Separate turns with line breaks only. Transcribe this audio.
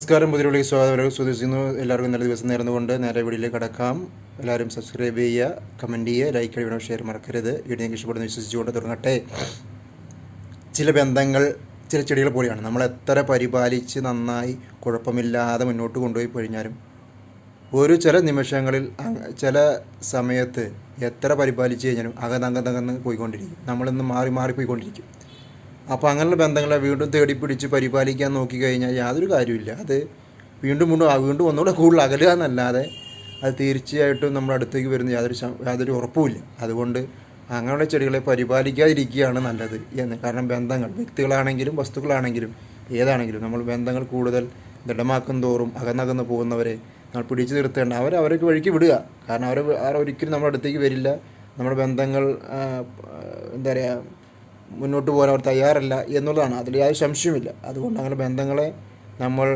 നമസ്കാരം. പുതിയ സ്വാഗതം ശ്രദ്ധിക്കുന്നു. എല്ലാവർക്കും നല്ല ദിവസം നേർന്നുകൊണ്ട് നേരെ വീഡിയോയിലേക്ക് കടക്കാം. എല്ലാവരും സബ്സ്ക്രൈബ് ചെയ്യുക, കമൻറ്റ് ചെയ്യുക, ലൈക്ക് ചെയ്യുക, ഷെയർ മറക്കരുത്. വീഡിയോ നിങ്ങൾക്ക് ഇഷ്ടപ്പെടുന്ന വിശ്വസിച്ചുകൊണ്ട് തുടങ്ങട്ടെ. ചില ബന്ധങ്ങൾ ചില ചെടികൾ പോലെയാണ്. നമ്മൾ എത്ര പരിപാലിച്ച് നന്നായി കുഴപ്പമില്ലാതെ മുന്നോട്ട് കൊണ്ടുപോയി കഴിഞ്ഞാലും ചില നിമിഷങ്ങളിൽ ചില സമയത്ത് എത്ര പരിപാലിച്ച് കഴിഞ്ഞാലും അകന്നകന്ന് പോയിക്കൊണ്ടിരിക്കും. നമ്മളിന്ന് മാറി പോയിക്കൊണ്ടിരിക്കും. അപ്പോൾ അങ്ങനെയുള്ള ബന്ധങ്ങളെ വീണ്ടും തേടിപ്പിടിച്ച് പരിപാലിക്കാൻ നോക്കിക്കഴിഞ്ഞാൽ യാതൊരു കാര്യമില്ല. അത് വീണ്ടും ഒന്നുകൂടെ കൂടുതൽ അകലുക എന്നല്ലാതെ അത് തീർച്ചയായിട്ടും നമ്മുടെ അടുത്തേക്ക് വരുന്ന യാതൊരു ഉറപ്പുമില്ല. അതുകൊണ്ട് അങ്ങനെയുള്ള ചെടികളെ പരിപാലിക്കാതിരിക്കുകയാണ് നല്ലത് എന്ന്. കാരണം ബന്ധങ്ങൾ വ്യക്തികളാണെങ്കിലും വസ്തുക്കളാണെങ്കിലും ഏതാണെങ്കിലും നമ്മൾ ബന്ധങ്ങൾ കൂടുതൽ ദൃഢമാക്കും തോറും അകന്നകന്ന് പോകുന്നവരെ നമ്മൾ പിടിച്ചു നിർത്തേണ്ട. അവർക്ക് വഴിക്ക് വിടുക. കാരണം അവർ ഒരിക്കലും നമ്മുടെ അടുത്തേക്ക് വരില്ല. നമ്മുടെ ബന്ധങ്ങൾ മുന്നോട്ട് പോകാൻ അവർ തയ്യാറല്ല എന്നുള്ളതാണ്. അതിൽ യാതൊരു സംശയമില്ല. അതുകൊണ്ട് അങ്ങനെ ബന്ധങ്ങളെ നമ്മൾ